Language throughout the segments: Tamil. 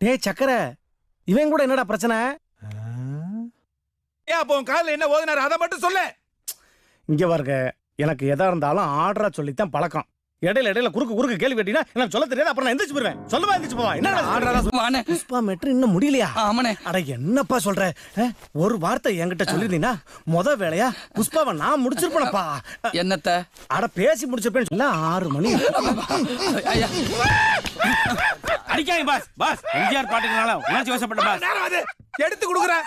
டேய் சக்கர, இவன் கூட என்னடா பிரச்சனை? காலைல என்ன ஓதுனாரு அதை மட்டும் சொல்லு. இங்க பாருங்க, எனக்கு எதா இருந்தாலும் ஆர்டரா சொல்லித்தான் பழக்கம். இடையில குறுக்கு கேள்வி கேட்டீங்கன்னா எனக்கு சொல்ல தெரியாது. அப்புறம் நான் எந்திரிச்சு போயிருவேன். சொல்லவா எந்திரிச்சு போவா? என்ன புஷ்பா மேட்ரு இன்னும் முடியலையா? ஆமாண்ணே. அட என்னப்பா சொல்ற? ஒரு வார்த்தை என்கிட்ட சொல்லிருந்தீங்கன்னா முத வேலையா புஷ்பாவை நான் முடிச்சிருப்பேனப்பா. என்னத்த? அட பேசி முடிச்சிருப்பேன்னு சொல்ல 6 மணி. அடிக்காங்க பாஸ். பாஸ் எம்ஜிஆர் பாட்டுக்குனால உணர்ச்சி வசப்பட்ட பாஸ். எடுத்து கொடுக்குறேன்.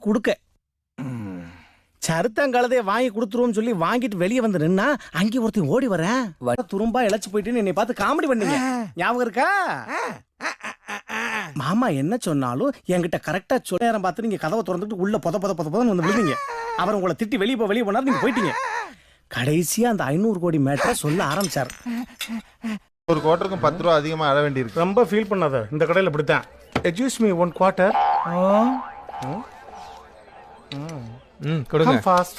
கொடுக்க சருத்தங்கலதைய வாங்கி கொடுத்துருவோம் சொல்லி வாங்கிட்டு வெளியே வந்து நின்னா அங்கே ஒருத்தன் ஓடி வரேன். துரும்பா இழைச்சு போயிட்டு என்னை பார்த்து காமெடி பண்ணீங்க. ஞாபகம் இருக்கா? மாமா என்ன சொன்னாலும் என்கிட்ட கரெக்டா சொல்ல நேரம் பார்த்து நீங்க கதவை திறந்துட்டு உள்ள பொத வந்து விழுந்தீங்க. அவர் உங்களை திட்டி வெளியே போனாரு, நீங்க போயிட்டீங்க. கடைசியா அந்த 500 கோடி மேட்டரை சொல்ல ஆரம்பிச்சார். ஒரு குவார்ட்டருக்கும் 10 ரூபா அதிகமா அழ வேண்டி இருக்கு. ரொம்ப ஃபீல் பண்ணாத. இந்த கடையில் இப்படித்தான். Excuse me 1 quarter. கொடுங்க. ஃபாஸ்ட்.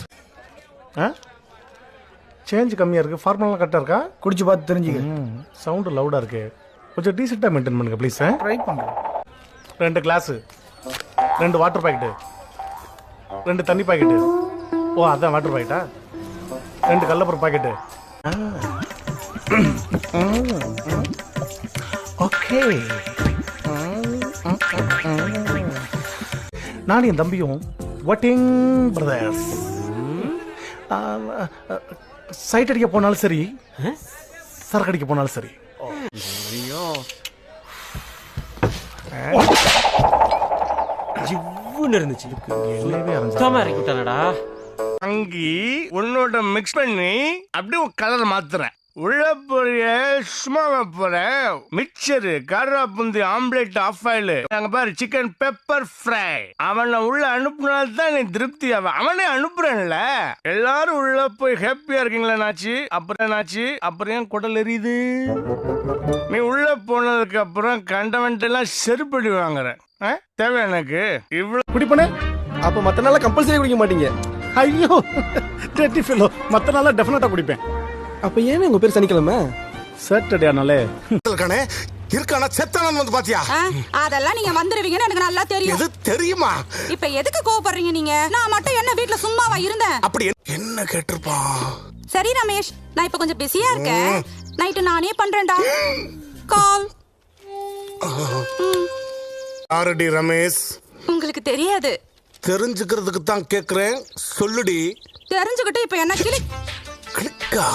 சேஞ்ச் கம்மியா இருக்கு. ஃபார்முலா கரெக்டா இருக்கா? குடிச்சு பார்த்து தெரிஞ்சுக்க. சவுண்ட் லவுடா இருக்கு. கொஞ்சம் டீசெண்டா மெயின்டைன் பண்ணுங்க ப்ளீஸ். ட்ரை பண்றேன். 2 கிளாஸ், 2 வாட்டர் பாக்கெட், 2 தண்ணி பாக்கெட். ஓ அதான் வாட்டர் பாக்கெட்டா? 2 கல்லப்பர் பாக்கெட். ஓகே. நானும் என் தம்பியும் வாட்டிங் பிரதர்ஸ். சைட் அடிக்க போனாலும் சரி, சரக்கு அடிக்க போனாலும் சரி. இருந்துச்சு. அங்கி உன்னோட மிக்ஸ் பண்ணி அப்படியே கலர் மாத்துறேன். உள்ள போறிய சும்மா போறேன். மிக்சரு, காரா புந்தி, ஆம்லெட், ஆஃப் ஆயில், அங்க பாரு சிக்கன் பெப்பர் ஃப்ரை. அவனை உள்ள அனுப்புனால்தான் நீ திருப்தி. அவனே அனுப்புறேன்ல. எல்லாரும் உள்ள போய் ஹாப்பியா இருக்கீங்களா நாச்சி? அப்புறம் ஏன் குடல் எரியுது? நீ உள்ள போனதுக்கு அப்புறம் கண்டவன்ட்டெல்லாம் செருப்படி வாங்குறேன். தேவை எனக்கு இவ்வளவு குடிப்பனே. அப்ப மத்த நாள கம்பல்சரி குடிக்க மாட்டீங்க? ஐயோ டெட்டி ஃபெலோ, மத்த நாளா டெஃபினட்டா குடிப்பேன். அப்ப ஏன் உங்க பேர் சனிக்கிழமை? சாட்டர்டேனாலே இருக்கானே இருக்கானா செத்தானு வந்து பாத்தியா? அதெல்லாம் நீங்க வந்துருவீங்கன்னு எனக்கு நல்லா தெரியும். எது தெரியுமா? இப்ப எதுக்கு கோவப்படுறீங்க நீங்க? நான் மட்டும் என்ன வீட்ல சும்மாவா இருந்தேன்? அப்படி என்ன கேட்டிருப்பான்? சரி ரமேஷ், நான் இப்ப கொஞ்சம் பிஸியா இருக்கேன். நைட்டு நானே பண்றேன்டா கால். ஆரடி ரமேஷ். உங்களுக்கு தெரியாது. தெரிஞ்சுக்கிறதுக்கு தான் கேக்குறேன். சொல்லுடி. தெரிஞ்சுக்கிட்டு இப்ப என்ன கிளிக்கா?